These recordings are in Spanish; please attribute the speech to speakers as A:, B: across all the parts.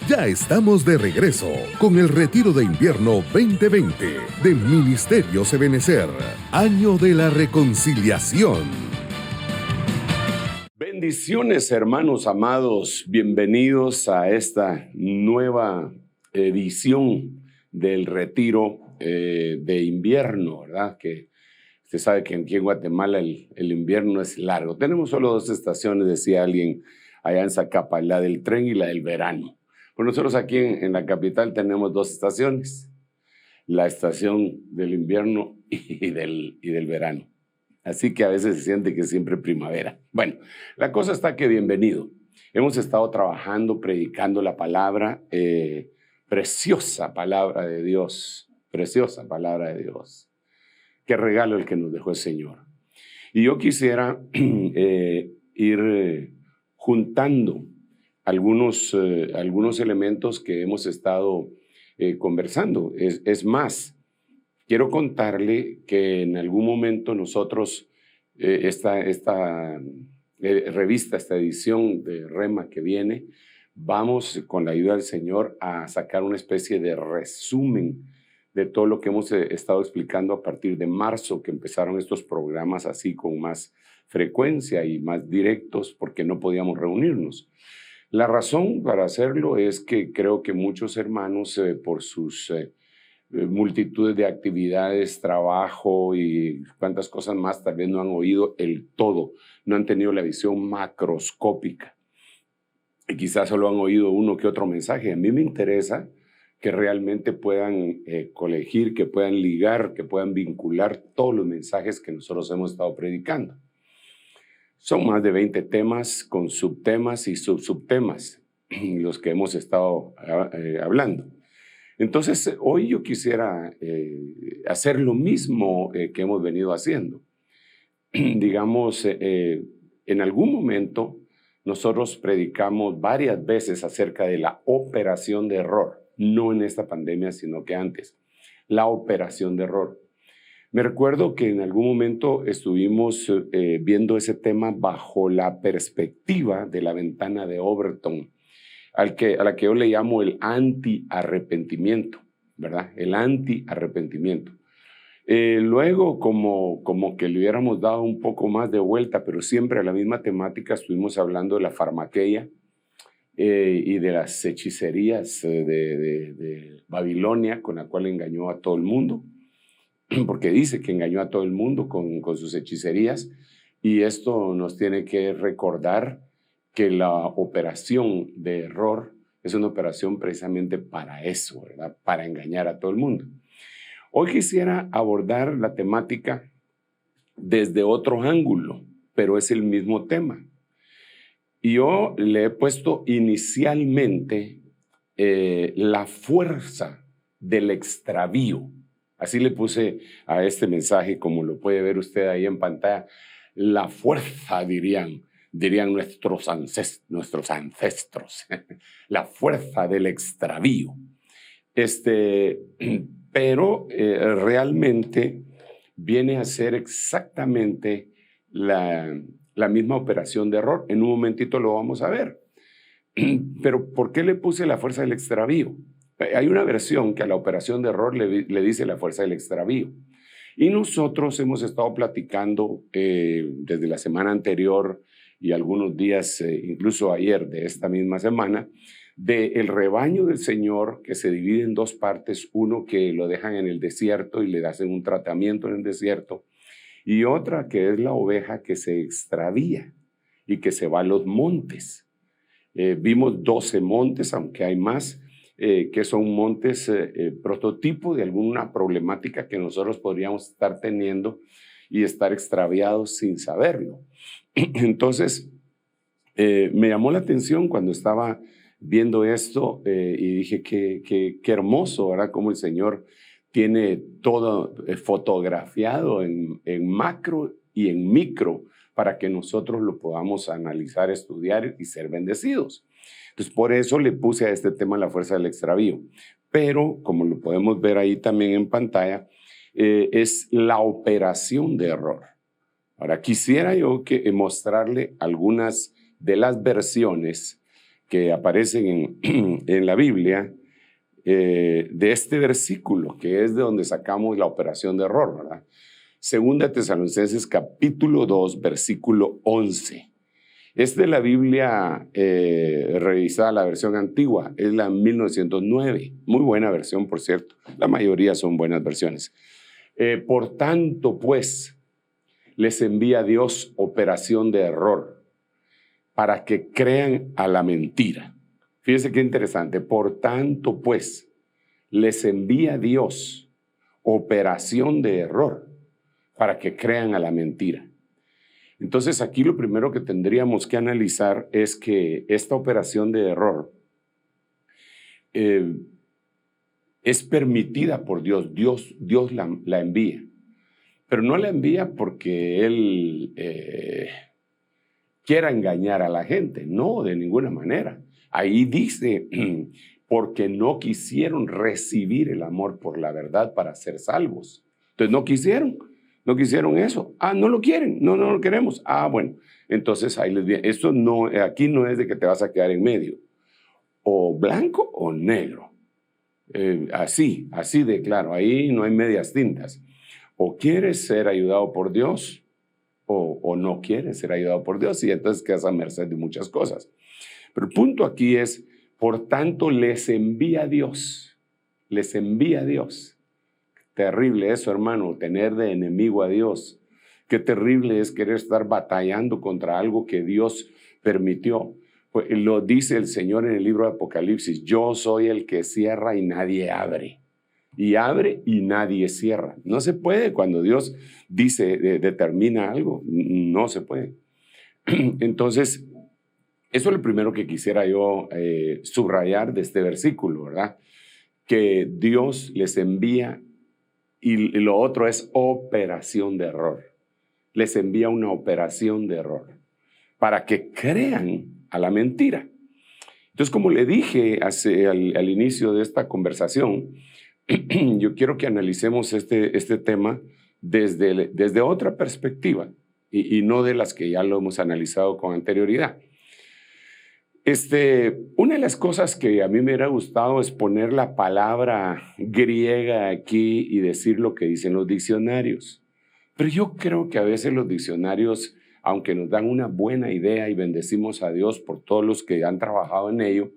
A: Ya estamos de regreso con el Retiro de Invierno 2020 de Ministerio Ebenecer, Año de la Reconciliación.
B: Bendiciones, hermanos amados, bienvenidos a esta nueva edición del Retiro de Invierno, ¿verdad? Que usted sabe que aquí en Guatemala el invierno es largo. Tenemos solo 2 estaciones, decía alguien allá en Zacapa, la del tren y la del verano. Pues nosotros aquí en la capital tenemos 2 estaciones, la estación del invierno y del verano. Así que a veces se siente que es siempre primavera. Bueno, la cosa está que bienvenido. Hemos estado trabajando, predicando la palabra, preciosa palabra de Dios, preciosa palabra de Dios. Qué regalo el que nos dejó el Señor. Y yo quisiera ir juntando algunos elementos que hemos estado conversando. Es más, quiero contarle que en algún momento nosotros, esta revista, esta edición de Rema que viene, vamos con la ayuda del Señor a sacar una especie de resumen de todo lo que hemos estado explicando a partir de marzo, que empezaron estos programas así con más frecuencia y más directos porque no podíamos reunirnos. La razón para hacerlo es que creo que muchos hermanos, por sus multitudes de actividades, trabajo y cuantas cosas más, tal vez no han oído el todo, no han tenido la visión macroscópica y quizás solo han oído uno que otro mensaje. A mí me interesa que realmente puedan colegir, que puedan ligar, que puedan vincular todos los mensajes que nosotros hemos estado predicando. Son más de 20 temas con subtemas y subtemas los que hemos estado hablando. Entonces, hoy yo quisiera hacer lo mismo que hemos venido haciendo. Digamos, en algún momento nosotros predicamos varias veces acerca de la operación de error, no en esta pandemia, sino que antes, la operación de error. Me recuerdo que en algún momento estuvimos viendo ese tema bajo la perspectiva de la ventana de Overton, a la que yo le llamo el anti-arrepentimiento, ¿verdad? El anti-arrepentimiento. Luego, como que le hubiéramos dado un poco más de vuelta, pero siempre a la misma temática, estuvimos hablando de la farmaqueia y de las hechicerías de Babilonia, con la cual engañó a todo el mundo, porque dice que engañó a todo el mundo con sus hechicerías, y esto nos tiene que recordar que la operación de error es una operación precisamente para eso, ¿verdad? Para engañar a todo el mundo. Hoy quisiera abordar la temática desde otro ángulo, pero es el mismo tema. Y yo le he puesto inicialmente la fuerza del extravío. Así le puse a este mensaje, como lo puede ver usted ahí en pantalla. La fuerza, dirían nuestros ancestros, la fuerza del extravío. Pero realmente viene a ser exactamente la misma operación de error. En un momentito lo vamos a ver. Pero ¿por qué le puse la fuerza del extravío? Hay una versión que a la operación de error le dice la fuerza del extravío. Y nosotros hemos estado platicando desde la semana anterior y algunos días, incluso ayer de esta misma semana, del rebaño del Señor que se divide en 2 partes, uno que lo dejan en el desierto y le hacen un tratamiento en el desierto, y otra que es la oveja que se extravía y que se va a los montes. Vimos 12 montes, aunque hay más, que son montes prototipo de alguna problemática que nosotros podríamos estar teniendo y estar extraviados sin saberlo. Entonces, me llamó la atención cuando estaba viendo esto y dije qué hermoso, ¿verdad? Cómo el Señor tiene todo fotografiado en macro y en micro para que nosotros lo podamos analizar, estudiar y ser bendecidos. Entonces, por eso le puse a este tema la fuerza del extravío. Pero, como lo podemos ver ahí también en pantalla, es la operación de error. Ahora, quisiera yo mostrarle algunas de las versiones que aparecen en la Biblia de este versículo, que es de donde sacamos la operación de error, ¿verdad? Segunda Tesalonicenses capítulo 2, versículo 11. Es de la Biblia revisada, la versión antigua, es la 1909. Muy buena versión, por cierto. La mayoría son buenas versiones. Por tanto, pues, les envía Dios operación de error para que crean a la mentira. Fíjense qué interesante. Por tanto, pues, les envía Dios operación de error para que crean a la mentira. Entonces, aquí lo primero que tendríamos que analizar es que esta operación de error es permitida por Dios. Dios la envía. Pero no la envía porque Él quiera engañar a la gente. No, de ninguna manera. Ahí dice, porque no quisieron recibir el amor por la verdad para ser salvos. Entonces, no quisieron eso. Ah, no lo quieren, no lo queremos. Ah, bueno, entonces ahí les viene. Esto no, aquí no es de que te vas a quedar en medio. O blanco o negro. Así de claro. Ahí no hay medias tintas. O quieres ser ayudado por Dios o no quieres ser ayudado por Dios y entonces quedas a merced de muchas cosas. Pero el punto aquí es, por tanto, les envía Dios. Les envía Dios. Terrible eso, hermano, tener de enemigo a Dios. Qué terrible es querer estar batallando contra algo que Dios permitió. Pues, lo dice el Señor en el libro de Apocalipsis, yo soy el que cierra y nadie abre. Y abre y nadie cierra. No se puede cuando Dios dice, determina algo, no se puede. Entonces, eso es lo primero que quisiera yo subrayar de este versículo, ¿verdad? Que Dios les envía y lo otro es operación de error. Les envía una operación de error para que crean a la mentira. Entonces, como le dije al inicio de esta conversación, yo quiero que analicemos este tema desde otra perspectiva y no de las que ya lo hemos analizado con anterioridad. Una de las cosas que a mí me hubiera gustado es poner la palabra griega aquí y decir lo que dicen los diccionarios. Pero yo creo que a veces los diccionarios, aunque nos dan una buena idea y bendecimos a Dios por todos los que han trabajado en ello,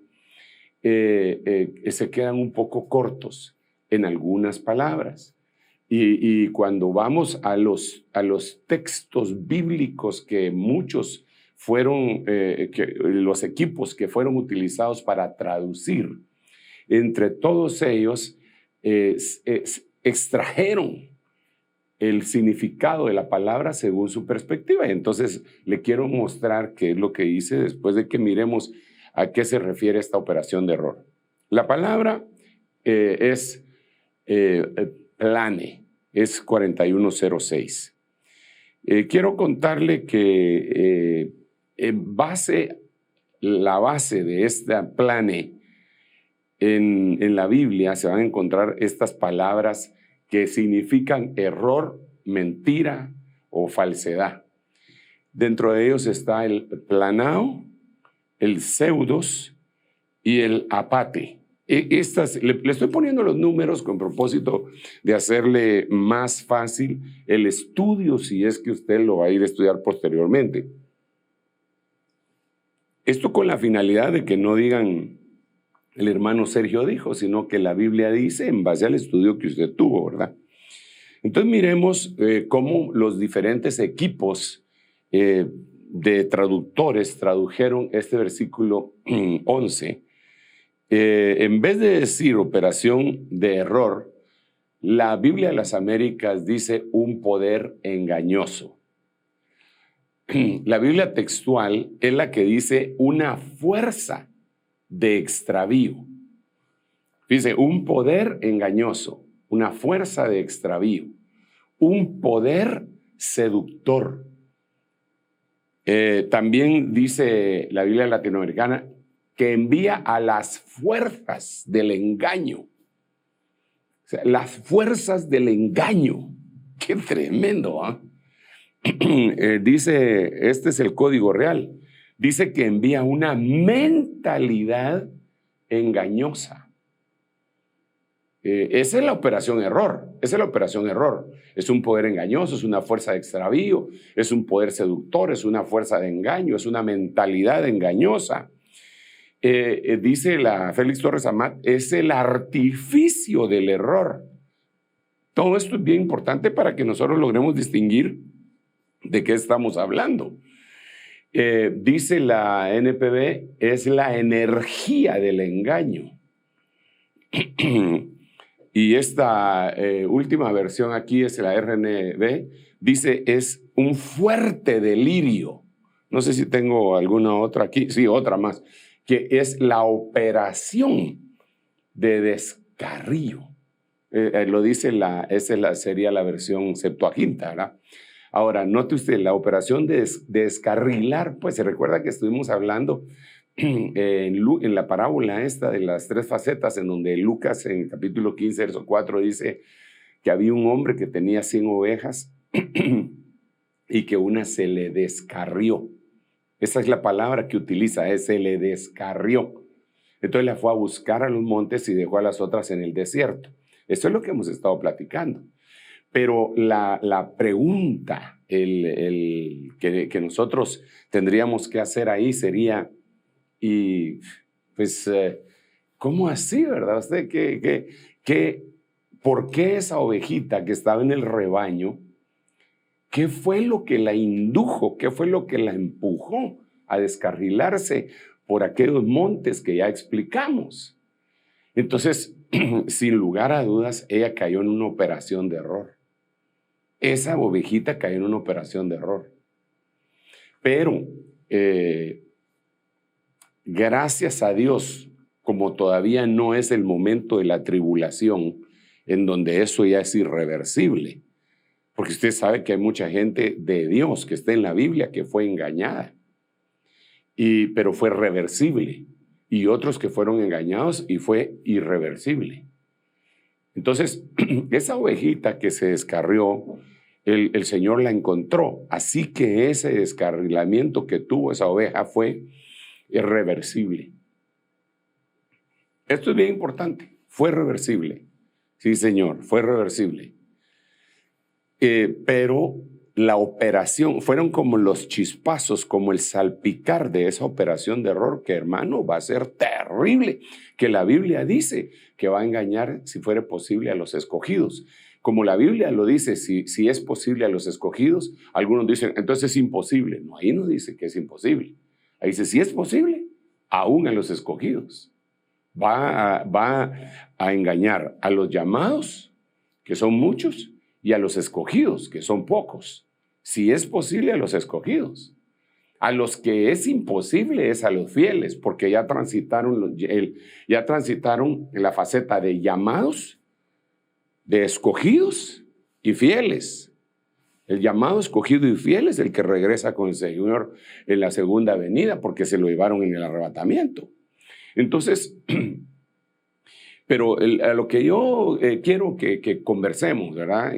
B: se quedan un poco cortos en algunas palabras. Y cuando vamos a los textos bíblicos que muchos fueron, los equipos que fueron utilizados para traducir, entre todos ellos extrajeron el significado de la palabra según su perspectiva. Y entonces le quiero mostrar qué es lo que dice después de que miremos a qué se refiere esta operación de error. La palabra es plane, es 4106. Quiero contarle que la base de esta plane en la Biblia se van a encontrar estas palabras que significan error, mentira o falsedad. Dentro de ellos está el planao, el pseudos y el apate. Le estoy poniendo los números con propósito de hacerle más fácil el estudio si es que usted lo va a ir a estudiar posteriormente. Esto con la finalidad de que no digan el hermano Sergio dijo, sino que la Biblia dice en base al estudio que usted tuvo, ¿verdad? Entonces miremos cómo los diferentes equipos de traductores tradujeron este versículo 11. En vez de decir operación de error, la Biblia de las Américas dice un poder engañoso. La Biblia textual es la que dice una fuerza de extravío. Dice un poder engañoso, una fuerza de extravío, un poder seductor. También dice la Biblia latinoamericana que envía a las fuerzas del engaño. O sea, las fuerzas del engaño. ¡Qué tremendo! ¿Eh? Dice, este es el código real. dice que envía una mentalidad engañosa. Esa es la operación error, esa es la operación error. Es un poder engañoso, es una fuerza de extravío, es un poder seductor, es una fuerza de engaño, es una mentalidad engañosa. Dice la Félix Torres Amat, es el artificio del error. Todo esto es bien importante para que nosotros logremos distinguir de qué estamos hablando. Dice la NPB, es la energía del engaño. Y esta última versión aquí es la RNB, dice es un fuerte delirio. No sé si tengo alguna otra aquí, sí, otra más, que es la operación de descarrío. Lo dice sería la versión Septuaginta, ¿verdad? Ahora, note usted, la operación de descarrilar, pues se recuerda que estuvimos hablando en la parábola esta de las 3 facetas, en donde Lucas en el capítulo 15, verso 4 dice que había un hombre que tenía 100 ovejas y que una se le descarrió. Esa es la palabra que utiliza, se le descarrió. Entonces la fue a buscar a los montes y dejó a las otras en el desierto. Eso es lo que hemos estado platicando. Pero la pregunta que nosotros tendríamos que hacer ahí sería, y pues, ¿cómo así, verdad? ¿Por qué esa ovejita que estaba en el rebaño, qué fue lo que la indujo, qué fue lo que la empujó a descarrilarse por aquellos montes que ya explicamos? Entonces, sin lugar a dudas, ella cayó en una operación de error. Esa ovejita cayó en una operación de error. Pero, gracias a Dios, como todavía no es el momento de la tribulación, en donde eso ya es irreversible, porque usted sabe que hay mucha gente de Dios que está en la Biblia que fue engañada, pero fue reversible, y otros que fueron engañados y fue irreversible. Entonces, esa ovejita que se descarrió, el Señor la encontró, así que ese descarrilamiento que tuvo esa oveja fue irreversible. Esto es bien importante, fue reversible. Sí, Señor, fue reversible. Pero la operación, fueron como los chispazos, como el salpicar de esa operación de error, que hermano, va a ser terrible, que la Biblia dice que va a engañar, si fuera posible, a los escogidos. Como la Biblia lo dice, si es posible a los escogidos, algunos dicen, entonces es imposible. No, ahí no dice que es imposible. Ahí dice, si es posible, aún a los escogidos. Va a engañar a los llamados, que son muchos, y a los escogidos, que son pocos. Si es posible, a los escogidos. A los que es imposible es a los fieles, porque ya transitaron en la faceta de llamados, de escogidos y fieles. El llamado, escogido y fiel es el que regresa con el Señor en la segunda venida, porque se lo llevaron en el arrebatamiento. Entonces, pero a lo que yo quiero que conversemos, ¿verdad?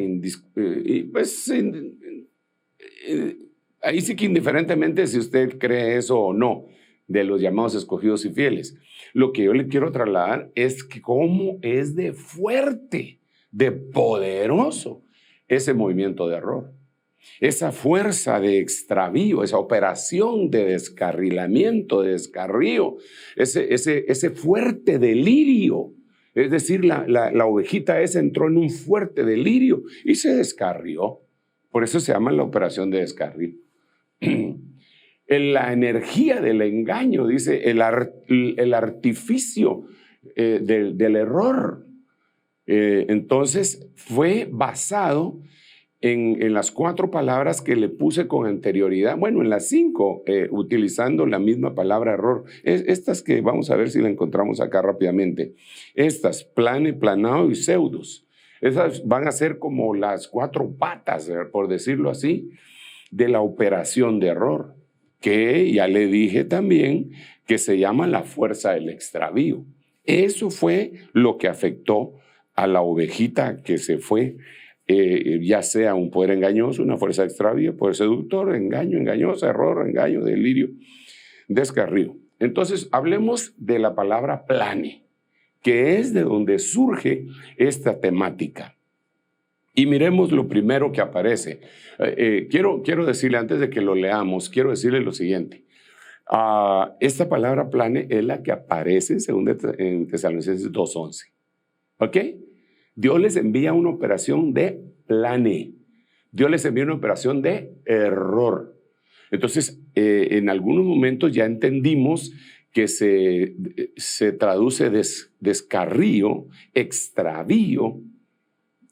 B: Ahí sí que indiferentemente si usted cree eso o no, de los llamados escogidos y fieles, lo que yo le quiero trasladar es que cómo es de fuerte, de poderoso ese movimiento de error. Esa fuerza de extravío, esa operación de descarrilamiento, de descarrío, ese fuerte delirio. Es decir, la ovejita esa entró en un fuerte delirio y se descarrió. Por eso se llama la operación de descarrío. La energía del engaño, dice, el artificio del error. Entonces, fue basado en las 4 palabras que le puse con anterioridad, bueno, en las 5, utilizando la misma palabra error. Estas que vamos a ver si la encontramos acá rápidamente. Estas, plane, planado y pseudos. Esas van a ser como las 4 patas, por decirlo así, de la operación de error, que ya le dije también que se llama la fuerza del extravío. Eso fue lo que afectó a la ovejita que se fue, ya sea un poder engañoso, una fuerza de extravío, poder seductor, engaño, engañoso, error, engaño, delirio. descarrío. Entonces, hablemos de la palabra plane, que es de donde surge esta temática. Y miremos lo primero que aparece. Quiero decirle, antes de que lo leamos, quiero decirle lo siguiente. Esta palabra plane es la que aparece en Tesalonicenses 2:11. ¿Ok? Dios les envía una operación de plane. Dios les envía una operación de error. Entonces, en algunos momentos ya entendimos que se traduce descarrío, extravío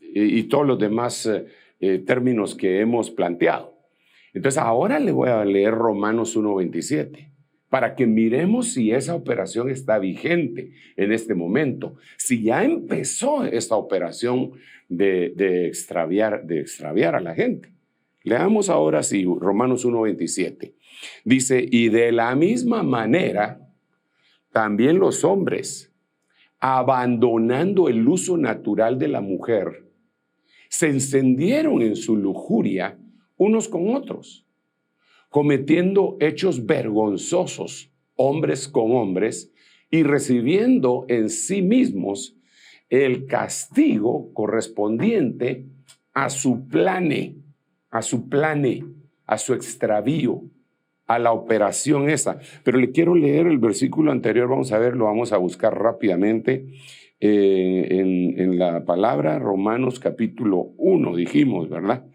B: y todos los demás términos que hemos planteado. Entonces, ahora le voy a leer Romanos 1:27 para que miremos si esa operación está vigente en este momento, si ya empezó esta operación de extraviar a la gente. Leamos ahora sí, Romanos 1:27. Dice, y de la misma manera, también los hombres, abandonando el uso natural de la mujer, se encendieron en su lujuria unos con otros, cometiendo hechos vergonzosos, hombres con hombres, y recibiendo en sí mismos el castigo correspondiente a su plane, a su extravío, a la operación esa. Pero le quiero leer el versículo anterior, vamos a ver, lo vamos a buscar rápidamente en la palabra, Romanos capítulo 1, dijimos, ¿verdad?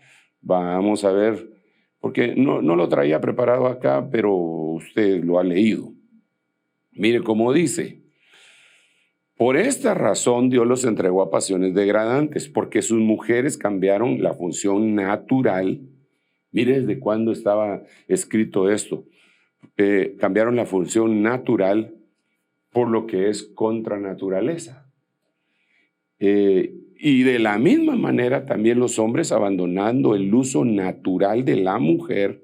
B: Vamos a ver, porque no lo traía preparado acá, pero usted lo ha leído. Mire cómo dice. Por esta razón Dios los entregó a pasiones degradantes, porque sus mujeres cambiaron la función natural. Mire desde cuándo estaba escrito esto. Cambiaron la función natural por lo que es contra naturaleza. Y de la misma manera también los hombres, abandonando el uso natural de la mujer,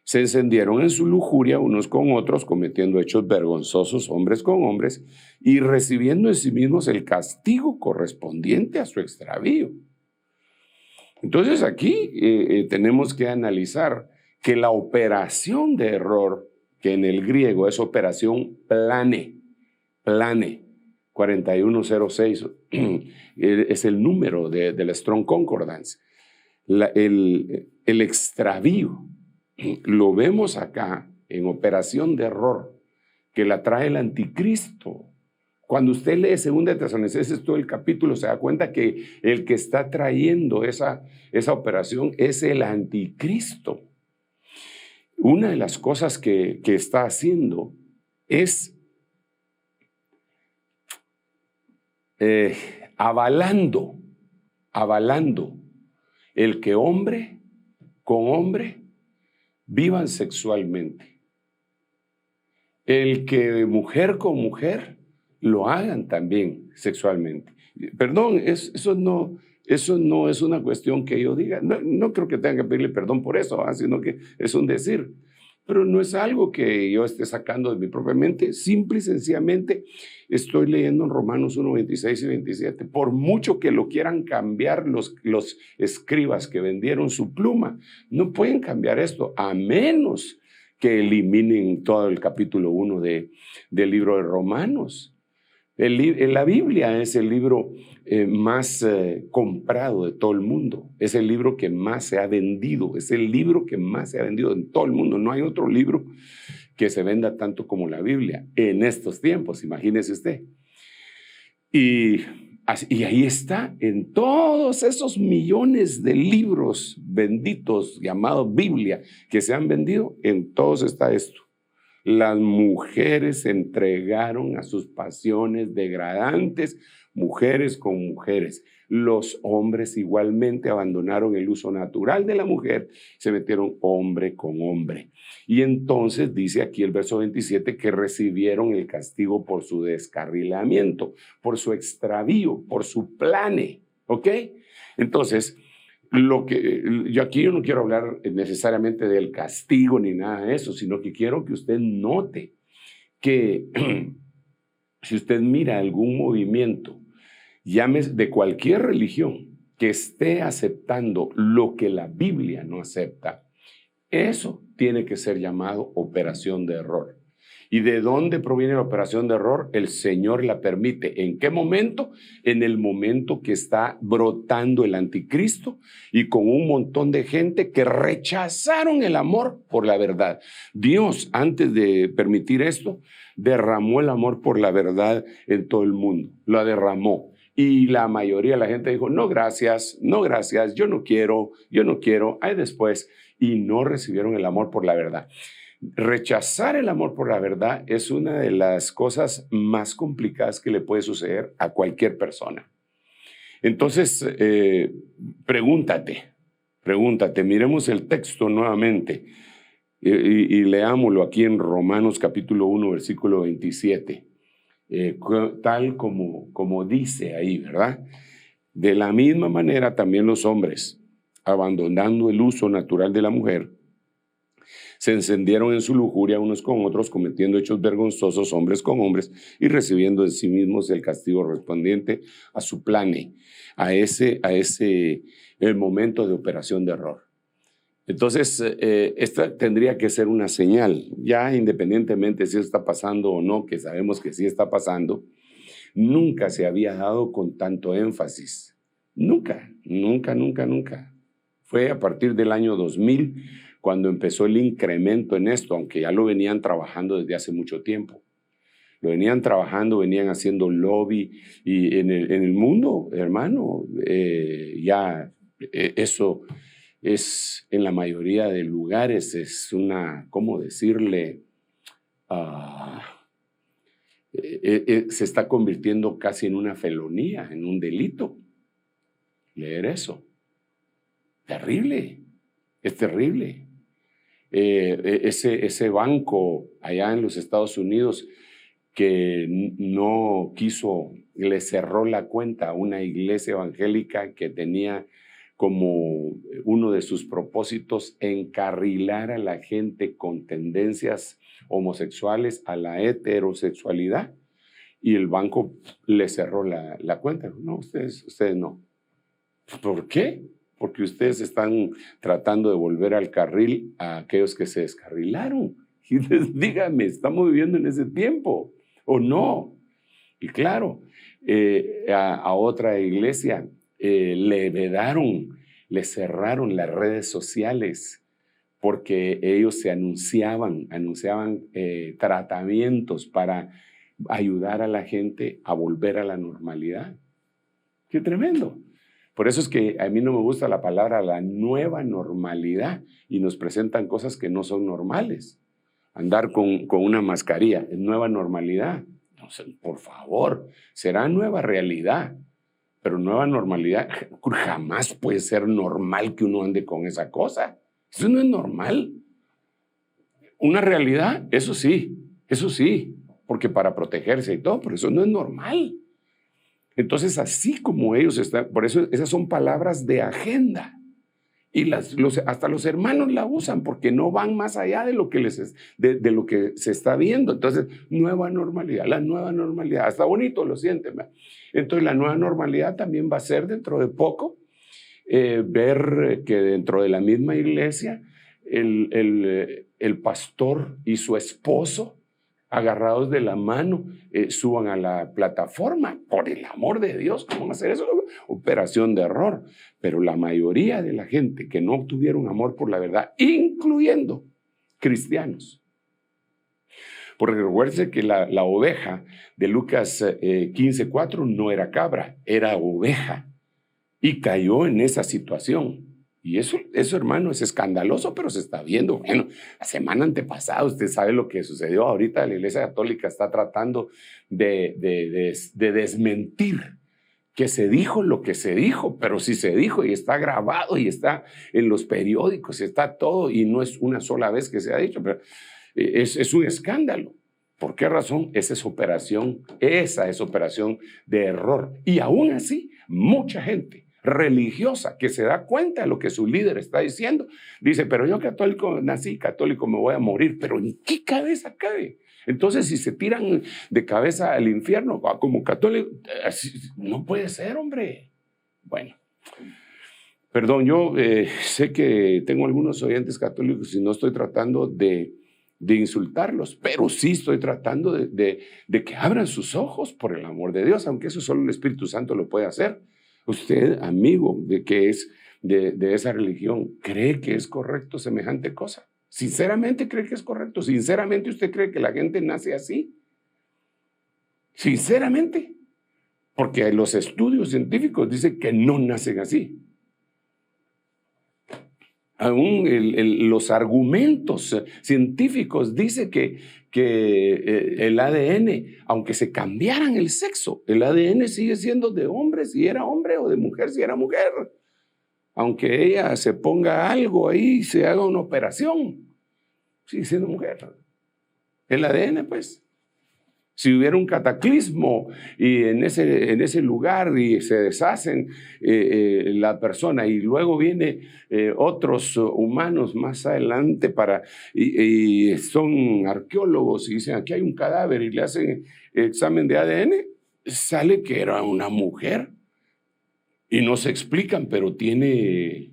B: se encendieron en su lujuria unos con otros, cometiendo hechos vergonzosos hombres con hombres y recibiendo en sí mismos el castigo correspondiente a su extravío. Entonces aquí tenemos que analizar que la operación de error, que en el griego es operación plane, 4106, es el número de la Strong Concordance. El extravío lo vemos acá en operación de error, que la trae el anticristo. Cuando usted lee 2 Tesalonicenses todo el capítulo, se da cuenta que el que está trayendo esa operación es el anticristo. Una de las cosas que está haciendo es avalando el que hombre con hombre vivan sexualmente. El que mujer con mujer lo hagan también sexualmente. Perdón, eso no es una cuestión que yo diga. No creo que tenga que pedirle perdón por eso, sino que es un decir. Pero no es algo que yo esté sacando de mi propia mente. Simple y sencillamente estoy leyendo en Romanos 1:26 y 27. Por mucho que lo quieran cambiar los escribas que vendieron su pluma, no pueden cambiar esto a menos que eliminen todo el capítulo 1 del libro de Romanos. La Biblia es el libro más comprado de todo el mundo. Es el libro que más se ha vendido. Es el libro que más se ha vendido en todo el mundo. No hay otro libro que se venda tanto como la Biblia en estos tiempos, imagínese usted. Y ahí está, en todos esos millones de libros benditos llamados Biblia que se han vendido, en todos está esto. Las mujeres se entregaron a sus pasiones degradantes, mujeres con mujeres. Los hombres igualmente abandonaron el uso natural de la mujer, se metieron hombre con hombre. Y entonces dice aquí el verso 27 que recibieron el castigo por su descarrilamiento, por su extravío, por su plane. ¿Ok? Entonces, yo no quiero hablar necesariamente del castigo ni nada de eso, sino que quiero que usted note que si usted mira algún movimiento, llámese de cualquier religión, que esté aceptando lo que la Biblia no acepta, eso tiene que ser llamado operación de error. ¿Y de dónde proviene la operación de error? El Señor la permite. ¿En qué momento? En el momento que está brotando el anticristo y con un montón de gente que rechazaron el amor por la verdad. Dios, antes de permitir esto, derramó el amor por la verdad en todo el mundo. Lo derramó. Y la mayoría de la gente dijo, no gracias, no gracias, yo no quiero, ahí después. Y no recibieron el amor por la verdad. Rechazar el amor por la verdad es una de las cosas más complicadas que le puede suceder a cualquier persona. Entonces, pregúntate, miremos el texto nuevamente y leámoslo aquí en Romanos capítulo 1, versículo 27, tal como dice ahí, ¿verdad? De la misma manera también los hombres, abandonando el uso natural de la mujer, se encendieron en su lujuria unos con otros, cometiendo hechos vergonzosos hombres con hombres y recibiendo en sí mismos el castigo correspondiente a su plane, a ese el momento de operación de error. Entonces, esta tendría que ser una señal, ya independientemente si está pasando o no, que sabemos que sí está pasando, nunca se había dado con tanto énfasis. Nunca. Fue a partir del año 2000 cuando empezó el incremento en esto, aunque ya lo venían trabajando desde hace mucho tiempo. Lo venían trabajando, venían haciendo lobby, y en el mundo, hermano, ya eso es, en la mayoría de lugares, es una, ¿cómo decirle? Se está convirtiendo casi en una felonía, en un delito. Leer eso. Terrible, es terrible. Ese banco allá en los Estados Unidos que no quiso, le cerró la cuenta a una iglesia evangélica que tenía como uno de sus propósitos encarrilar a la gente con tendencias homosexuales a la heterosexualidad, y el banco le cerró la cuenta. No, ustedes no. ¿Por qué? Porque ustedes están tratando de volver al carril a aquellos que se descarrilaron. Y dígame, ¿estamos viviendo en ese tiempo o no? Y claro, a otra iglesia le vedaron, le cerraron las redes sociales porque ellos se anunciaban tratamientos para ayudar a la gente a volver a la normalidad. ¡Qué tremendo! Por eso es que a mí no me gusta la palabra la nueva normalidad, y nos presentan cosas que no son normales. Andar con una mascarilla es nueva normalidad. No sé, por favor, será nueva realidad, pero nueva normalidad jamás puede ser normal que uno ande con esa cosa. Eso no es normal. Una realidad, eso sí, porque para protegerse y todo, pero eso no es normal. Entonces, así como ellos están, por eso esas son palabras de agenda. Y hasta los hermanos la usan porque no van más allá de lo que, de lo que se está viendo. Entonces, nueva normalidad, la nueva normalidad. Hasta bonito lo sienten, ¿verdad? Entonces, la nueva normalidad también va a ser dentro de poco ver que dentro de la misma iglesia el pastor y su esposo, agarrados de la mano, suban a la plataforma. Por el amor de Dios, ¿cómo van a hacer eso? Operación de error. Pero la mayoría de la gente que no obtuvieron amor por la verdad, incluyendo cristianos. Porque recuerden que la oveja de Lucas 15:4 no era cabra, era oveja. Y cayó en esa situación. Y eso, hermano, es escandaloso, pero se está viendo. Bueno, la semana antepasada, usted sabe lo que sucedió. Ahorita la Iglesia Católica está tratando de desmentir que se dijo lo que se dijo, pero sí se dijo y está grabado y está en los periódicos y está todo, y no es una sola vez que se ha dicho, pero es un escándalo. ¿Por qué razón? Esa es operación de error. Y aún así, mucha gente religiosa que se da cuenta de lo que su líder está diciendo, dice, pero yo católico nací, católico me voy a morir. ¿Pero en qué cabeza cabe? Entonces, si se tiran de cabeza al infierno como católico, así no puede ser, hombre. Bueno, Perdón, yo sé que tengo algunos oyentes católicos y no estoy tratando de insultarlos, pero sí estoy tratando de que abran sus ojos por el amor de Dios, aunque eso solo el Espíritu Santo lo puede hacer. Usted, amigo de que es de esa religión, ¿cree que es correcto semejante cosa? ¿Sinceramente cree que es correcto? ¿Sinceramente usted cree que la gente nace así? ¿Sinceramente? Porque los estudios científicos dicen que no nacen así. Aún los argumentos científicos dicen que el ADN, aunque se cambiaran el sexo, el ADN sigue siendo de hombre si era hombre o de mujer si era mujer. Aunque ella se ponga algo ahí y se haga una operación, sigue siendo mujer. El ADN, pues. Si hubiera un cataclismo y en ese lugar y se deshacen la persona y luego viene otros humanos más adelante y son arqueólogos y dicen aquí hay un cadáver y le hacen examen de ADN, sale que era una mujer y no se explican, pero tiene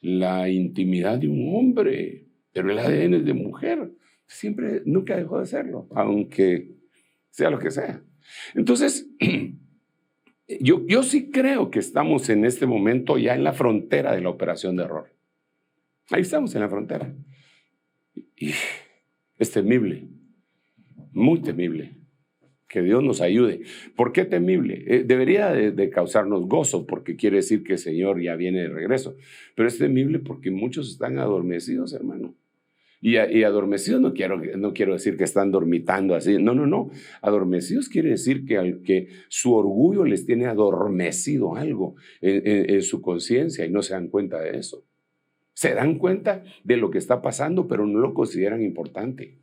B: la intimidad de un hombre, pero el ADN es de mujer. Siempre, nunca dejó de serlo, aunque sea lo que sea. Entonces, yo sí creo que estamos en este momento ya en la frontera de la operación de error. Ahí estamos en la frontera. Y es temible, muy temible. Que Dios nos ayude. ¿Por qué temible? Debería de causarnos gozo, porque quiere decir que el Señor ya viene de regreso. Pero es temible porque muchos están adormecidos, hermano. Y adormecidos no quiero decir que están dormitando así. No. Adormecidos quiere decir que su orgullo les tiene adormecido algo en su conciencia y no se dan cuenta de eso. Se dan cuenta de lo que está pasando, pero no lo consideran importante.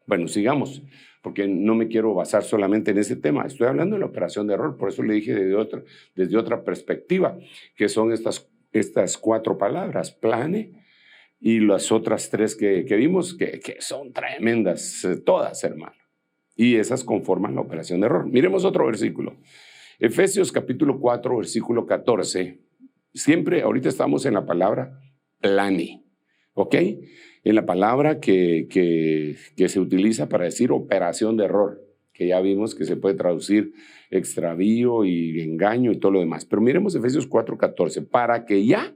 B: Bueno, sigamos, porque no me quiero basar solamente en ese tema. Estoy hablando de la operación de error, por eso le dije desde otra perspectiva, que son estas 4 palabras: plane, y las otras 3 que vimos, que son tremendas, todas, hermano. Y esas conforman la operación de error. Miremos otro versículo. Efesios capítulo 4, versículo 14. Siempre, ahorita estamos en la palabra plane, ¿ok? En la palabra que se utiliza para decir operación de error, que ya vimos que se puede traducir extravío y engaño y todo lo demás. Pero miremos Efesios 4, 14. Para que ya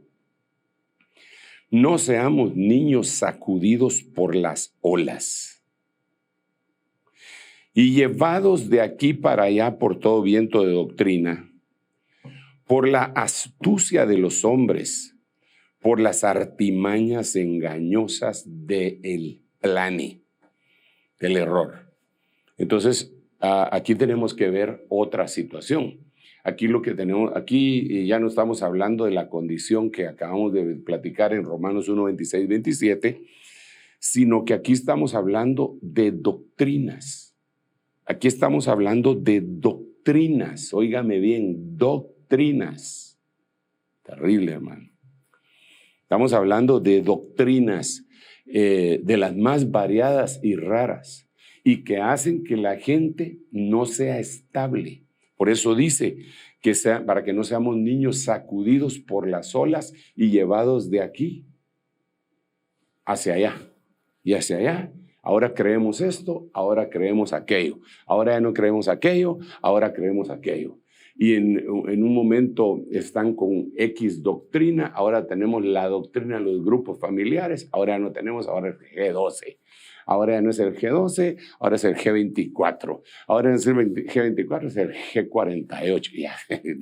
B: no seamos niños sacudidos por las olas y llevados de aquí para allá por todo viento de doctrina, por la astucia de los hombres, por las artimañas engañosas del plane, del error. Entonces, aquí tenemos que ver otra situación. Aquí lo que tenemos, aquí ya no estamos hablando de la condición que acabamos de platicar en Romanos 1, 26, 27, sino que aquí estamos hablando de doctrinas. Aquí estamos hablando de doctrinas, óigame bien, doctrinas. Terrible, hermano. Estamos hablando de doctrinas de las más variadas y raras y que hacen que la gente no sea estable. Por eso dice que para que no seamos niños sacudidos por las olas y llevados de aquí hacia allá y hacia allá. Ahora creemos esto, ahora creemos aquello. Ahora ya no creemos aquello, ahora creemos aquello. Y en un momento están con X doctrina, ahora tenemos la doctrina de los grupos familiares, ahora ya no tenemos, ahora es G12. Ahora ya no es el G12, ahora es el G24. Ahora no es el G24, es el G48. Ya,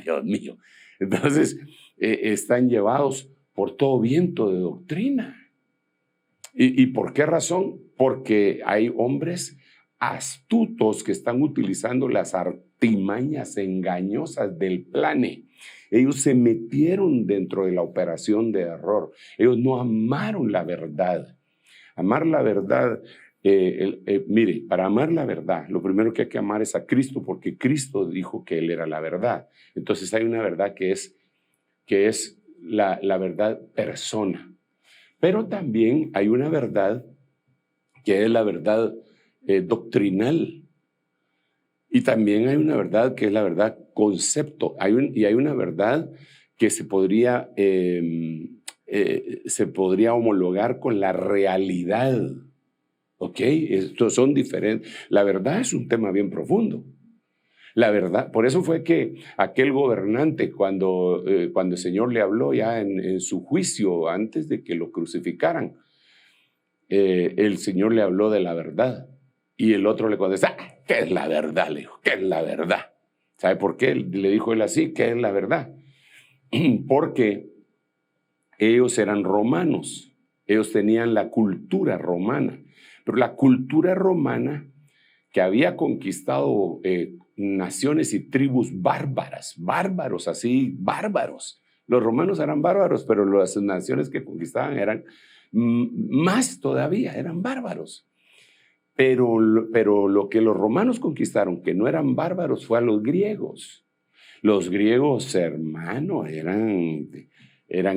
B: Dios mío. Entonces, están llevados por todo viento de doctrina. ¿Y por qué razón? Porque hay hombres astutos que están utilizando las artimañas engañosas del plane. Ellos se metieron dentro de la operación de error. Ellos no amaron la verdad. Amar la verdad, mire, para amar la verdad, lo primero que hay que amar es a Cristo, porque Cristo dijo que Él era la verdad. Entonces hay una verdad que es la verdad persona. Pero también hay una verdad que es la verdad doctrinal. Y también hay una verdad que es la verdad concepto. Y hay una verdad que se podría homologar con la realidad. ¿Ok? Estos son diferentes. La verdad es un tema bien profundo. La verdad, por eso fue que aquel gobernante, cuando el Señor le habló ya en su juicio, antes de que lo crucificaran, el Señor le habló de la verdad. Y el otro le contestó, ¿qué es la verdad? Le dijo, ¿qué es la verdad? ¿Sabe por qué? Le dijo él así, ¿qué es la verdad? Porque ellos eran romanos, ellos tenían la cultura romana, pero la cultura romana que había conquistado naciones y tribus bárbaros. Los romanos eran bárbaros, pero las naciones que conquistaban eran más todavía, eran bárbaros. Pero lo que los romanos conquistaron, que no eran bárbaros, fue a los griegos. Los griegos, hermano, eran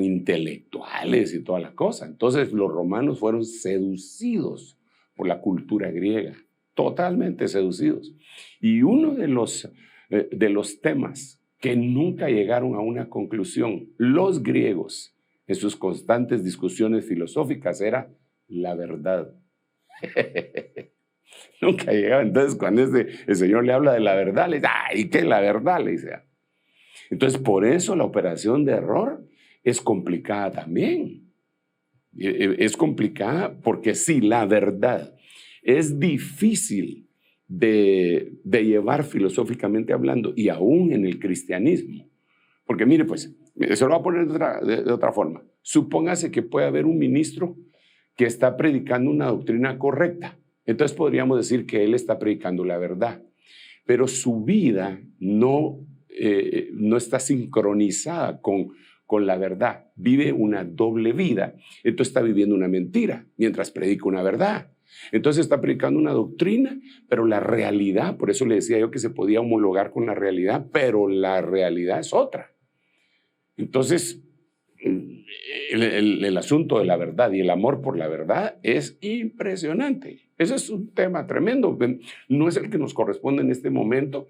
B: intelectuales y toda la cosa. Entonces los romanos fueron seducidos por la cultura griega, totalmente seducidos. Y uno de los temas que nunca llegaron a una conclusión, los griegos, en sus constantes discusiones filosóficas, era la verdad. Nunca llegaba. Entonces, cuando el Señor le habla de la verdad, le dice, ¿y qué es la verdad? Le dice. Entonces, por eso la operación de error es complicada también. Es complicada porque sí, la verdad es difícil de llevar filosóficamente hablando y aún en el cristianismo. Porque mire, pues, se lo voy a poner de otra forma. Supóngase que puede haber un ministro que está predicando una doctrina correcta. Entonces podríamos decir que él está predicando la verdad. Pero su vida no está sincronizada con la verdad. Vive una doble vida. Entonces está viviendo una mentira mientras predica una verdad. Entonces está predicando una doctrina, pero la realidad, por eso le decía yo que se podía homologar con la realidad, pero la realidad es otra. Entonces, el asunto de la verdad y el amor por la verdad es impresionante. Ese es un tema tremendo. No es el que nos corresponde en este momento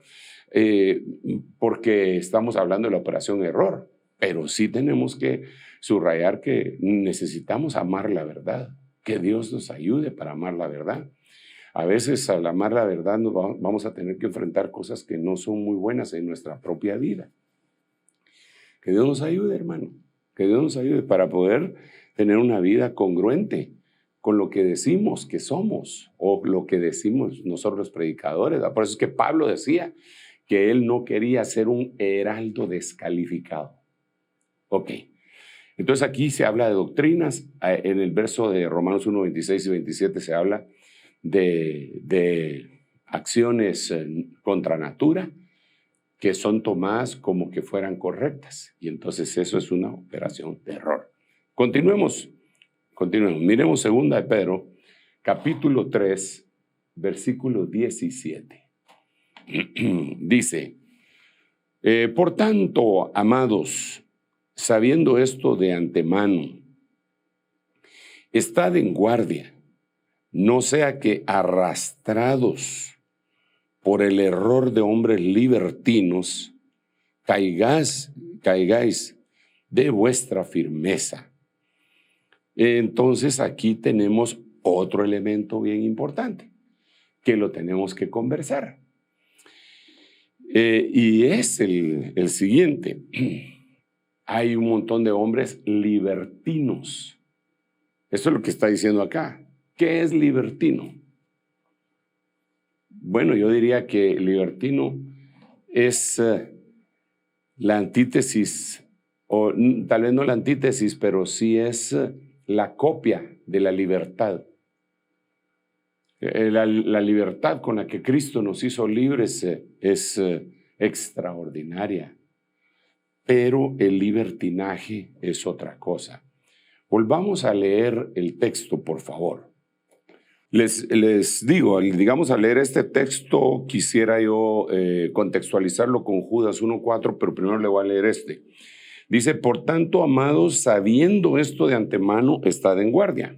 B: porque estamos hablando de la operación error, pero sí tenemos que subrayar que necesitamos amar la verdad, que Dios nos ayude para amar la verdad. A veces al amar la verdad vamos a tener que enfrentar cosas que no son muy buenas en nuestra propia vida. Que Dios nos ayude, hermano. Que Dios nos ayude para poder tener una vida congruente con lo que decimos que somos o lo que decimos nosotros los predicadores. Por eso es que Pablo decía que él no quería ser un heraldo descalificado. Ok. Entonces aquí se habla de doctrinas. En el verso de Romanos 1, 26 y 27 se habla de acciones contra natura que son tomadas como que fueran correctas. Y entonces eso es una operación de error. Continuemos. Miremos 2 de Pedro, capítulo 3, versículo 17. Dice, por tanto, amados, sabiendo esto de antemano, estad en guardia, no sea que arrastrados por el error de hombres libertinos, caigáis de vuestra firmeza. Entonces aquí tenemos otro elemento bien importante, que lo tenemos que conversar. Y es el siguiente. Hay un montón de hombres libertinos. Eso es lo que está diciendo acá. ¿Qué es libertino? Bueno, yo diría que libertino es la antítesis, o tal vez no la antítesis, pero sí es la copia de la libertad. La libertad con la que Cristo nos hizo libres es extraordinaria, pero el libertinaje es otra cosa. Volvamos a leer el texto, por favor. Les digo, digamos, al leer este texto, quisiera yo contextualizarlo con Judas 1:4, pero primero le voy a leer este. Dice, por tanto, amados, sabiendo esto de antemano, estad en guardia.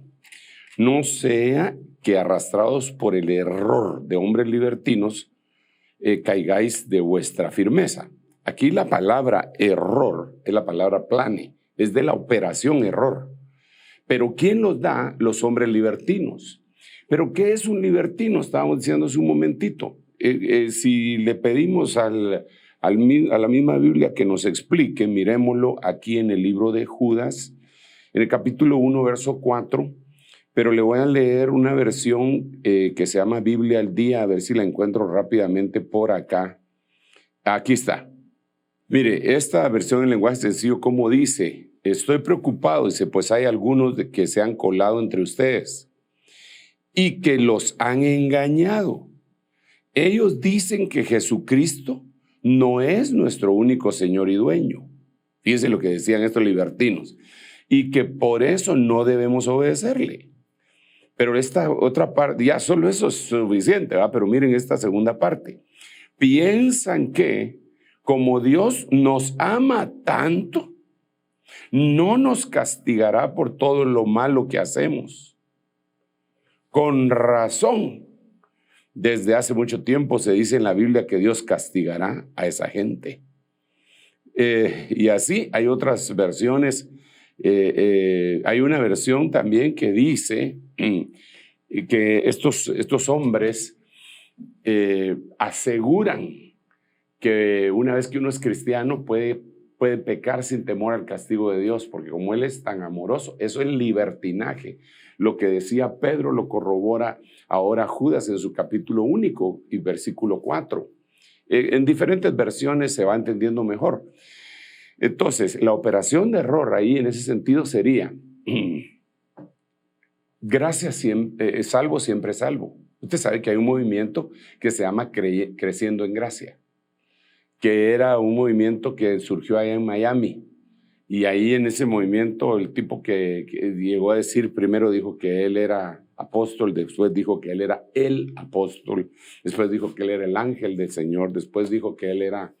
B: No sea que arrastrados por el error de hombres libertinos, caigáis de vuestra firmeza. Aquí la palabra error es la palabra plane, es de la operación error. Pero ¿quién los da? Los hombres libertinos. ¿Pero qué es un libertino? Estábamos diciendo hace un momentito. Si le pedimos a la misma Biblia que nos explique, miremoslo aquí en el libro de Judas, en el capítulo 1, verso 4, pero le voy a leer una versión que se llama Biblia al Día, a ver si la encuentro rápidamente por acá. Aquí está. Mire, esta versión en lenguaje sencillo, como dice, estoy preocupado, dice, pues hay algunos que se han colado entre ustedes y que los han engañado. Ellos dicen que Jesucristo no es nuestro único Señor y dueño. Fíjense lo que decían estos libertinos. Y que por eso no debemos obedecerle. Pero esta otra parte, ya solo eso es suficiente, ¿verdad? Pero miren esta segunda parte. Piensan que como Dios nos ama tanto, no nos castigará por todo lo malo que hacemos. Con razón, desde hace mucho tiempo se dice en la Biblia que Dios castigará a esa gente. Y así hay otras versiones. Hay una versión también que dice que estos hombres aseguran que una vez que uno es cristiano puede pecar sin temor al castigo de Dios, porque como Él es tan amoroso, eso es libertinaje. Lo que decía Pedro lo corrobora ahora Judas en su capítulo único y versículo 4. En diferentes versiones se va entendiendo mejor. Entonces, la operación de error ahí en ese sentido sería, gracias siempre, salvo siempre salvo. Usted sabe que hay un movimiento que se llama Creciendo en Gracia, que era un movimiento que surgió allá en Miami. Y ahí en ese movimiento el tipo que llegó a decir, primero dijo que él era apóstol, después dijo que él era el apóstol, después dijo que él era el ángel del Señor, después dijo que él era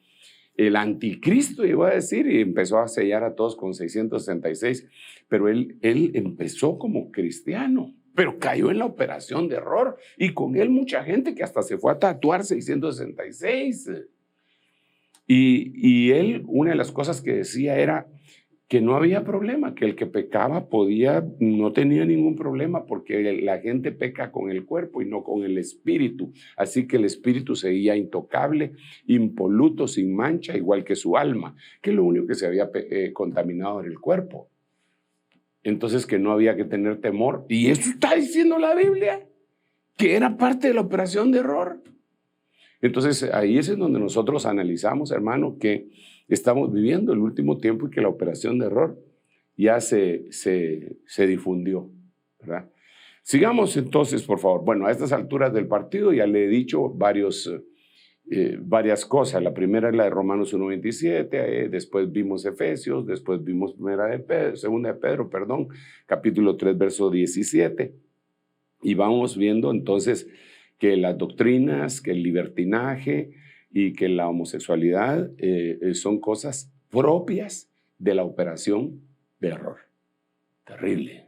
B: el anticristo, llegó a decir, y empezó a sellar a todos con 666. Pero él empezó como cristiano, pero cayó en la operación de error, y con él mucha gente que hasta se fue a tatuar 666. Y él, una de las cosas que decía era que no había problema, que el que pecaba no tenía ningún problema, porque la gente peca con el cuerpo y no con el espíritu. Así que el espíritu seguía intocable, impoluto, sin mancha, igual que su alma, que lo único que se había contaminado era el cuerpo. Entonces que no había que tener temor. Y eso está diciendo la Biblia, que era parte de la operación de error. Entonces ahí es en donde nosotros analizamos, hermano, que estamos viviendo el último tiempo y que la operación de error ya se difundió, ¿verdad? Sigamos entonces, por favor. Bueno, a estas alturas del partido ya le he dicho varias varias cosas. La primera es la de Romanos 1:27, después vimos Efesios, después vimos segunda de Pedro, capítulo 3, verso 17. Y vamos viendo entonces que las doctrinas, que el libertinaje y que la homosexualidad son cosas propias de la operación de error. Terrible,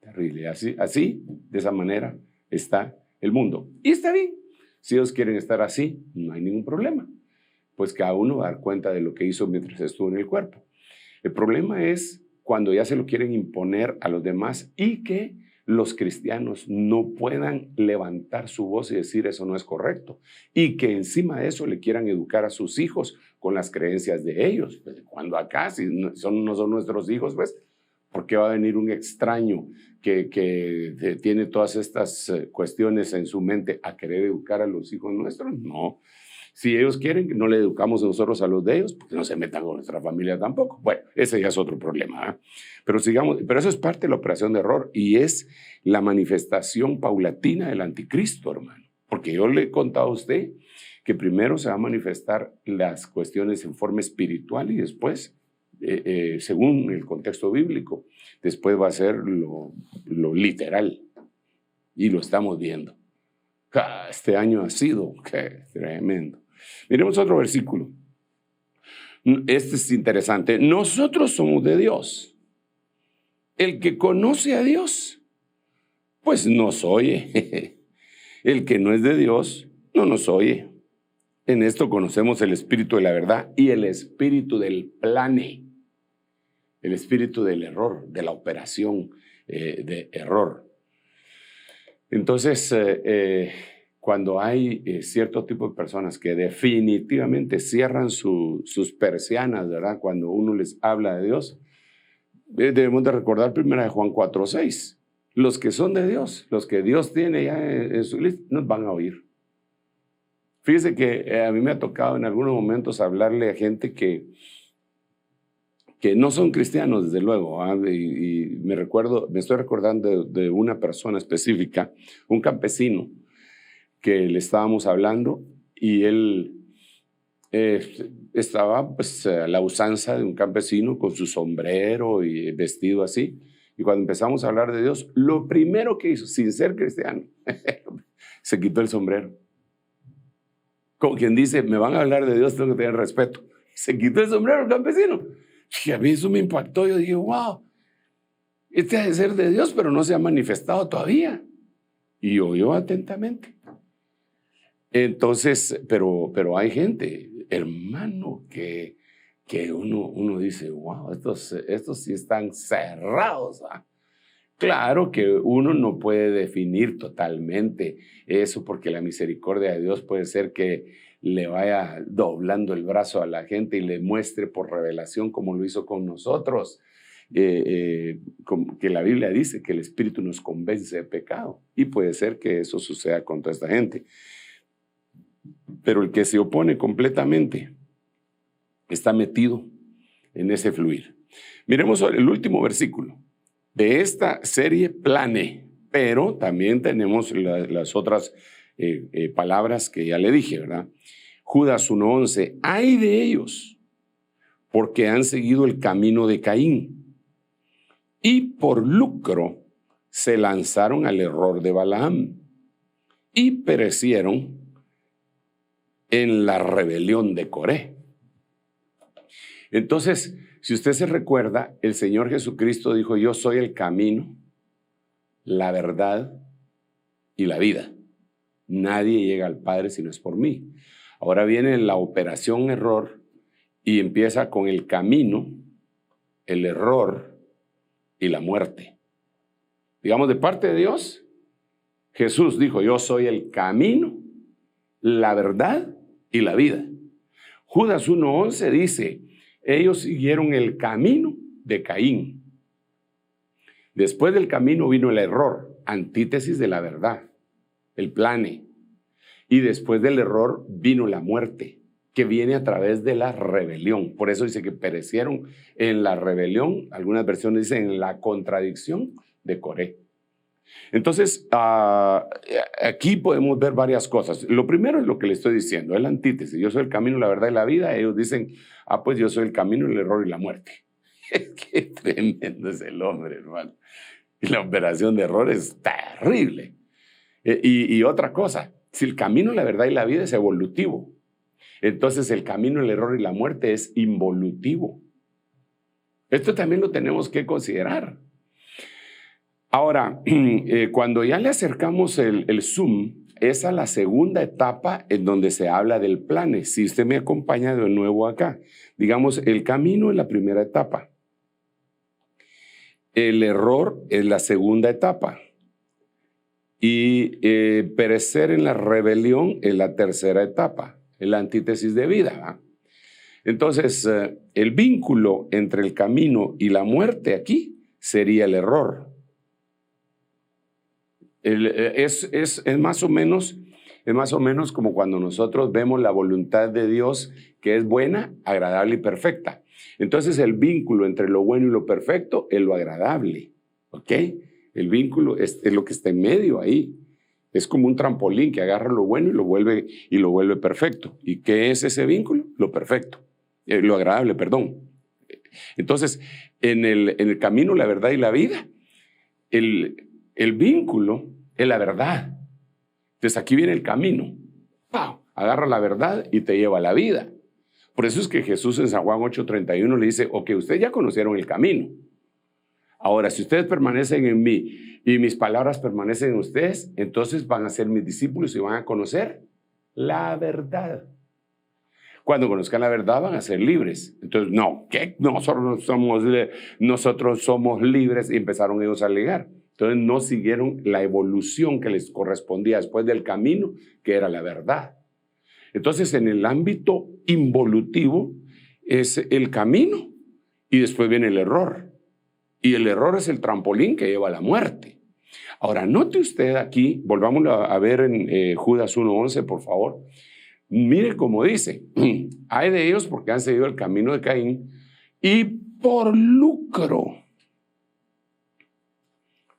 B: terrible. Así, de esa manera, está el mundo. Y está bien. Si ellos quieren estar así, no hay ningún problema. Pues cada uno va a dar cuenta de lo que hizo mientras estuvo en el cuerpo. El problema es cuando ya se lo quieren imponer a los demás y que los cristianos no puedan levantar su voz y decir eso no es correcto. Y que encima de eso le quieran educar a sus hijos con las creencias de ellos. Pues cuando acá, si no son nuestros hijos, pues, ¿por qué va a venir un extraño que tiene todas estas cuestiones en su mente a querer educar a los hijos nuestros? No. Si ellos quieren, no le educamos nosotros a los de ellos, porque no se metan con nuestra familia tampoco. Bueno, ese ya es otro problema, ¿eh? Pero sigamos, pero eso es parte de la operación de error y es la manifestación paulatina del anticristo, hermano. Porque yo le he contado a usted que primero se va a manifestar las cuestiones en forma espiritual y después, según el contexto bíblico, después va a ser lo literal. Y lo estamos viendo. Este año ha sido tremendo. Miremos otro versículo. Este es interesante. Nosotros somos de Dios. El que conoce a Dios, pues nos oye. El que no es de Dios, no nos oye. En esto conocemos el espíritu de la verdad y el espíritu del plane, el espíritu del error, de la operación de error. Entonces, cuando hay cierto tipo de personas que definitivamente cierran sus persianas, ¿verdad? Cuando uno les habla de Dios, debemos de recordar 1 Juan 4:6. Los que son de Dios, los que Dios tiene ya en su lista, nos van a oír. Fíjese que a mí me ha tocado en algunos momentos hablarle a gente que no son cristianos, desde luego, y me estoy recordando de una persona específica, un campesino, que le estábamos hablando y él estaba pues a la usanza de un campesino con su sombrero y vestido así. Y cuando empezamos a hablar de Dios, lo primero que hizo, sin ser cristiano, se quitó el sombrero. Como quien dice, me van a hablar de Dios, tengo que tener respeto. Se quitó el sombrero el campesino. Y a mí eso me impactó. Yo dije, wow, este ha de ser de Dios, pero no se ha manifestado todavía. Y oyó atentamente. Entonces, pero hay gente, hermano, que uno dice, wow, estos sí están cerrados. Claro que uno no puede definir totalmente eso, porque la misericordia de Dios puede ser que le vaya doblando el brazo a la gente y le muestre por revelación como lo hizo con nosotros. Que la Biblia dice que el Espíritu nos convence de pecado, y puede ser que eso suceda con toda esta gente. Pero el que se opone completamente está metido en ese fluir. Miremos el último versículo de esta serie Plane, pero también tenemos las otras palabras que ya le dije, ¿verdad? Judas 1:11, ¡ay de ellos! Porque han seguido el camino de Caín y por lucro se lanzaron al error de Balaam y perecieron en la rebelión de Coré. Entonces, si usted se recuerda, el Señor Jesucristo dijo, yo soy el camino, la verdad y la vida. Nadie llega al Padre si no es por mí. Ahora viene la operación error y empieza con el camino, el error y la muerte. Digamos, de parte de Dios, Jesús dijo, yo soy el camino, la verdad y la vida. Judas 1:11 dice, ellos siguieron el camino de Caín. Después del camino vino el error, antítesis de la verdad, el plane. Y después del error vino la muerte, que viene a través de la rebelión. Por eso dice que perecieron en la rebelión. Algunas versiones dicen en la contradicción de Coré. Entonces, aquí podemos ver varias cosas. Lo primero es lo que le estoy diciendo, es la antítesis. Yo soy el camino, la verdad y la vida. Ellos dicen, pues yo soy el camino, el error y la muerte. Qué tremendo es el hombre, hermano. Y la operación de error es terrible. Y otra cosa, si el camino, la verdad y la vida es evolutivo, entonces el camino, el error y la muerte es involutivo. Esto también lo tenemos que considerar. Ahora, cuando ya le acercamos el zoom, es a la segunda etapa en donde se habla del plane. Si usted me acompaña de nuevo acá, digamos, el camino es la primera etapa. El error es la segunda etapa. Y perecer en la rebelión es la tercera etapa, es la antítesis de vida, ¿verdad? Entonces, el vínculo entre el camino y la muerte aquí sería el error. Es más o menos como cuando nosotros vemos la voluntad de Dios, que es buena, agradable y perfecta. Entonces el vínculo entre lo bueno y lo perfecto es lo agradable, ¿ok? El vínculo es lo que está en medio ahí. Es como un trampolín que agarra lo bueno y lo vuelve perfecto. ¿Y qué es ese vínculo? Lo perfecto, lo agradable, perdón. Entonces, en el camino, la verdad y la vida, el vínculo es la verdad. Entonces aquí viene el camino. ¡Pau! Agarra la verdad y te lleva a la vida. Por eso es que Jesús en San Juan 8:31 le dice, ok, ustedes ya conocieron el camino. Ahora, si ustedes permanecen en mí y mis palabras permanecen en ustedes, entonces van a ser mis discípulos y van a conocer la verdad. Cuando conozcan la verdad van a ser libres. Entonces, no, ¿qué? Nosotros somos libres, y empezaron ellos a alegar. Entonces no siguieron la evolución que les correspondía después del camino, que era la verdad. Entonces, en el ámbito involutivo es el camino y después viene el error. Y el error es el trampolín que lleva a la muerte. Ahora, note usted aquí, volvamos a ver en Judas 1:11, por favor. Mire cómo dice, hay de ellos porque han seguido el camino de Caín y por lucro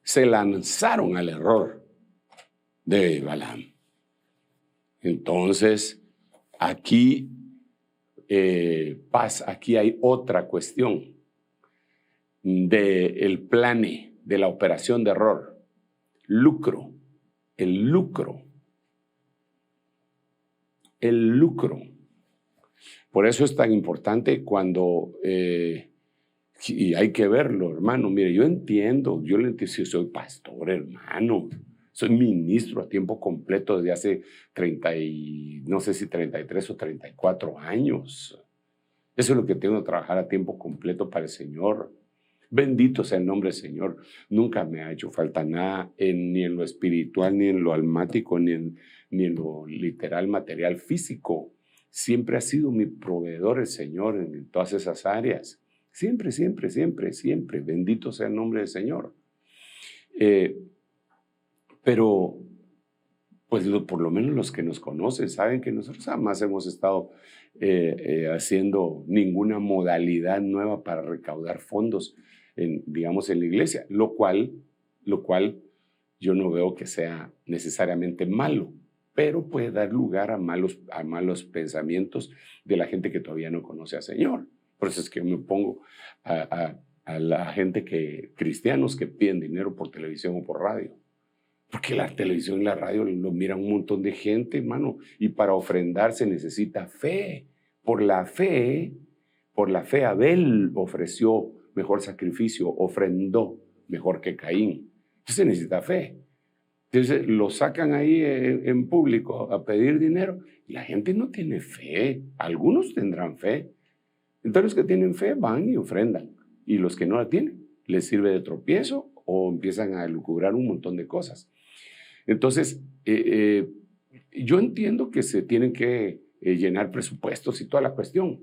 B: se lanzaron al error de Balaam. Entonces, aquí hay otra cuestión del plane, de la operación de error. Lucro, el lucro. El lucro. Por eso es tan importante cuando, y hay que verlo, hermano. Mire, yo entiendo, si soy pastor, hermano, soy ministro a tiempo completo desde hace 33 o 34 años. Eso es lo que tengo que trabajar a tiempo completo para el Señor. Bendito sea el nombre del Señor. Nunca me ha hecho falta nada, ni en lo espiritual, ni en lo almático, ni en lo literal, material, físico. Siempre ha sido mi proveedor el Señor en todas esas áreas. Siempre, siempre, siempre, siempre. Bendito sea el nombre del Señor. Pero, pues por lo menos los que nos conocen saben que nosotros jamás hemos estado haciendo ninguna modalidad nueva para recaudar fondos, digamos, en la iglesia, lo cual yo no veo que sea necesariamente malo, pero puede dar lugar a malos pensamientos de la gente que todavía no conoce al Señor. Por eso es que yo me pongo a la gente cristianos que piden dinero por televisión o por radio. Porque la televisión y la radio lo miran un montón de gente, hermano, y para ofrendar se necesita fe. Por la fe Abel ofreció mejor sacrificio, ofrendó mejor que Caín. Entonces se necesita fe. Entonces lo sacan ahí en público a pedir dinero y la gente no tiene fe. Algunos tendrán fe. Entonces los que tienen fe van y ofrendan. Y los que no la tienen, les sirve de tropiezo o empiezan a lucubrar un montón de cosas. Entonces, yo entiendo que se tienen que llenar presupuestos y toda la cuestión.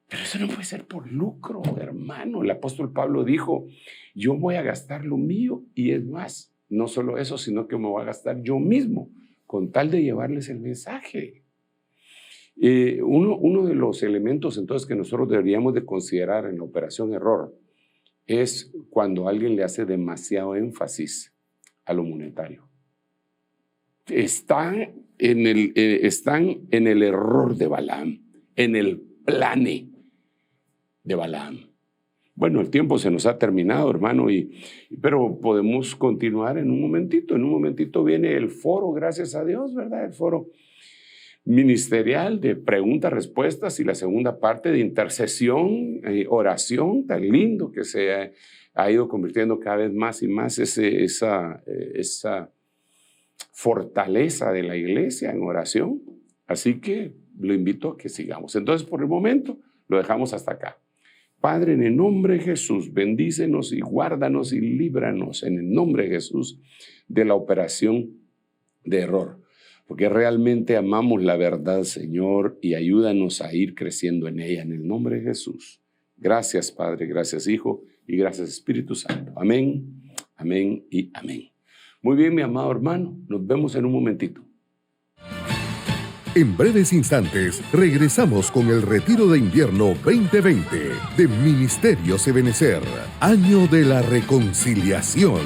B: Pero eso no puede ser por lucro, hermano. El apóstol Pablo dijo, yo voy a gastar lo mío y es más, no solo eso, sino que me voy a gastar yo mismo con tal de llevarles el mensaje. Uno de los elementos entonces que nosotros deberíamos de considerar en la operación error es cuando alguien le hace demasiado énfasis a lo monetario. Están en el error de Balaam, en el plane de Balaam. Bueno, el tiempo se nos ha terminado, hermano, pero podemos continuar en un momentito. En un momentito viene el foro, gracias a Dios, ¿verdad? El foro ministerial de preguntas, respuestas y la segunda parte de intercesión, oración, tan lindo que se ha ido convirtiendo cada vez más y más esa fortaleza de la iglesia en oración. Así que lo invito a que sigamos. Entonces, por el momento, lo dejamos hasta acá. Padre, en el nombre de Jesús, bendícenos y guárdanos y líbranos en el nombre de Jesús de la operación de error. Porque realmente amamos la verdad, Señor, y ayúdanos a ir creciendo en ella en el nombre de Jesús. Gracias, Padre, gracias, Hijo, y gracias, Espíritu Santo. Amén, amén y amén. Muy bien, mi amado hermano, nos vemos en un momentito.
A: En breves instantes, regresamos con el Retiro de Invierno 2020 de Ministerios Ebenecer, Año de la Reconciliación.